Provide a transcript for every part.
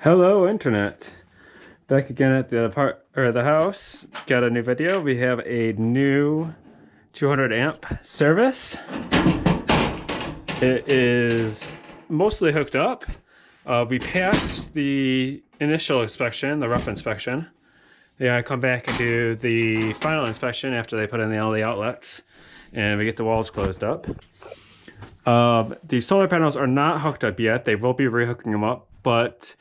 Hello, internet. Back again at the house. Got a new video. We have a new 200 amp service. It is mostly hooked up. We passed the initial inspection, the rough inspection. They gotta come back and do the final inspection after they put in all the outlets, and we get the walls closed up. The solar panels are not hooked up yet. They will be rehooking them up, but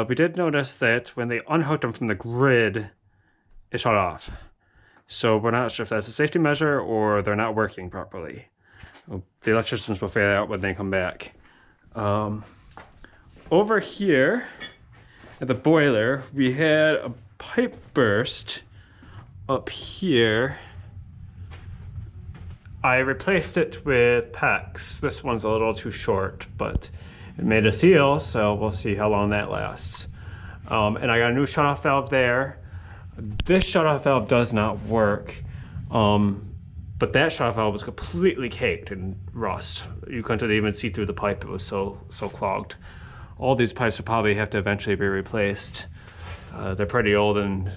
we did notice that when they unhooked them from the grid, it shut off. So we're not sure if that's a safety measure or they're not working properly. The electricians will figure that out when they come back. Over here at the boiler, we had a pipe burst up here. I replaced it with PEX. This one's a little too short, but it made a seal, so we'll see how long that lasts. And I got a new shutoff valve there. This shutoff valve does not work, but that shutoff valve was completely caked in rust. You couldn't even see through the pipe. It was so clogged. All these pipes will probably have to eventually be replaced. They're pretty old, and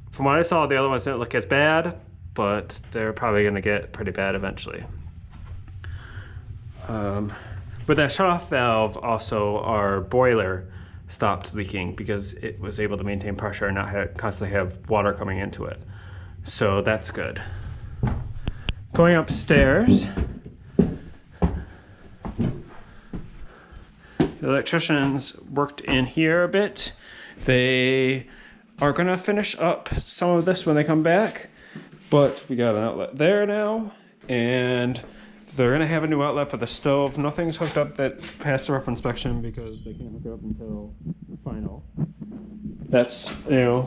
from what I saw, the other ones didn't look as bad, but they're probably gonna get pretty bad eventually. With that shutoff valve, also our boiler stopped leaking because it was able to maintain pressure and not constantly have water coming into it. So that's good. Going upstairs, the electricians worked in here a bit. They are gonna finish up some of this when they come back, but we got an outlet there now, and they're gonna have a new outlet for the stove. Nothing's hooked up that passed the rough inspection because they can't hook it up until the final. That's new.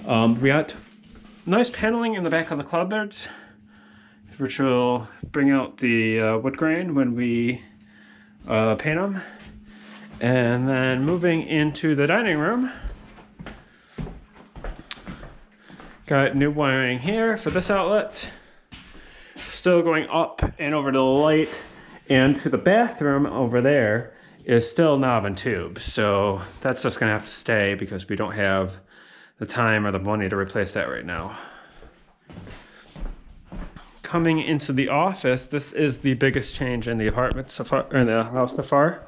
We got nice paneling in the back on the cloudboards, which will bring out the wood grain when we paint them. And then moving into the dining room, got new wiring here for this outlet. Still going up and over to the light, and to the bathroom over there is still knob and tube. So that's just gonna have to stay because we don't have the time or the money to replace that right now. Coming into the office, this is the biggest change in the apartment so far, or in the house so far.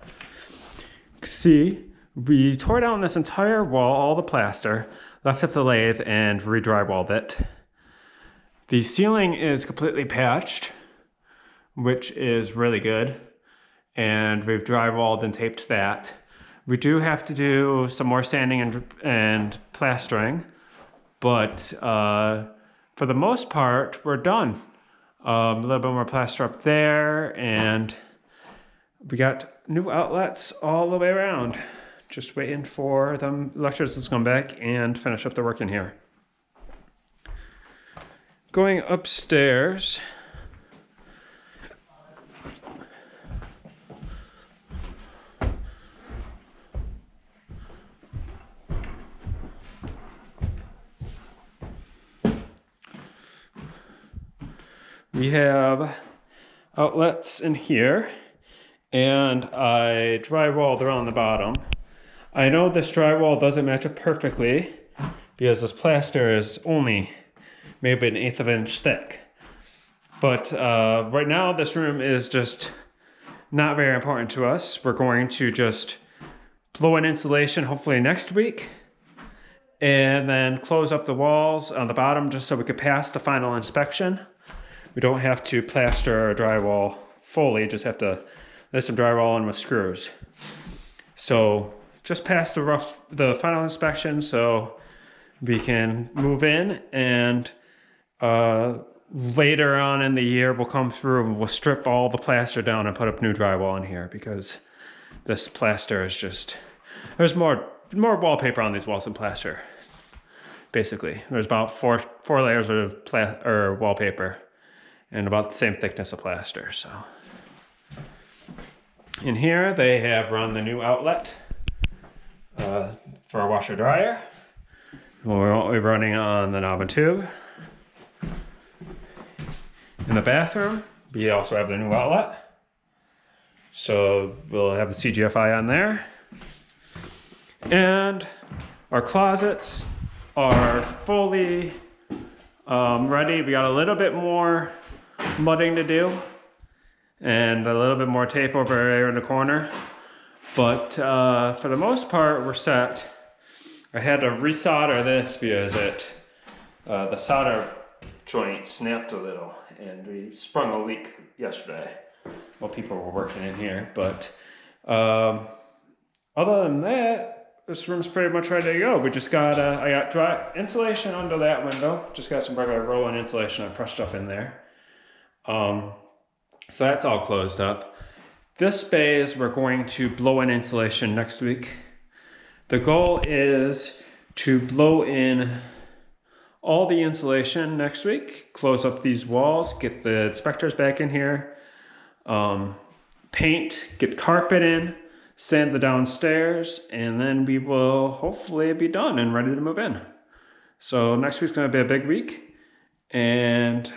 See, we tore down this entire wall, all the plaster, left up the lathe and re-drywalled it. The ceiling is completely patched, which is really good. And we've drywalled and taped that. We do have to do some more sanding and plastering, but for the most part, we're done. A little bit more plaster up there, and we got new outlets all the way around. Just waiting for the electricians to come back and finish up the work in here. Going upstairs, we have outlets in here, and I drywalled around the bottom. I know this drywall doesn't match up perfectly because this plaster is only maybe 1/8 of an inch thick. But right now this room is just not very important to us. We're going to just blow in insulation hopefully next week, and then close up the walls on the bottom just so we could pass the final inspection. We don't have to plaster or drywall fully, just have to lay some drywall in with screws. So just pass the final inspection so we can move in, and later on in the year we'll come through and we'll strip all the plaster down and put up new drywall in here because this plaster is just, there's more wallpaper on these walls than plaster. Basically, there's about four layers of wallpaper and about the same thickness of plaster. So in here they have run the new outlet for our washer dryer. We're running on the knob and tube. In the bathroom, we also have the new outlet. So we'll have the CGFI on there. And our closets are fully ready. We got a little bit more mudding to do and a little bit more tape over there in the corner. But for the most part, we're set. I had to resolder this because the solder joint snapped a little and we sprung a leak yesterday while people were working in here. But other than that, this room's pretty much ready to go. We just got, I got dry insulation under that window. Just got some regular roll-in insulation I pressed up in there. So that's all closed up. This bays, we're going to blow in insulation next week. The goal is to blow in all the insulation next week, close up these walls, get the inspectors back in here, paint, get carpet in, sand the downstairs, and then we will hopefully be done and ready to move in. So next week's gonna be a big week and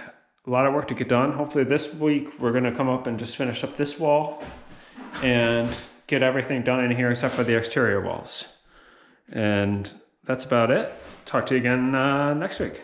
a lot of work to get done. Hopefully this week we're gonna come up and just finish up this wall and get everything done in here except for the exterior walls. And that's about it. Talk to you again next week.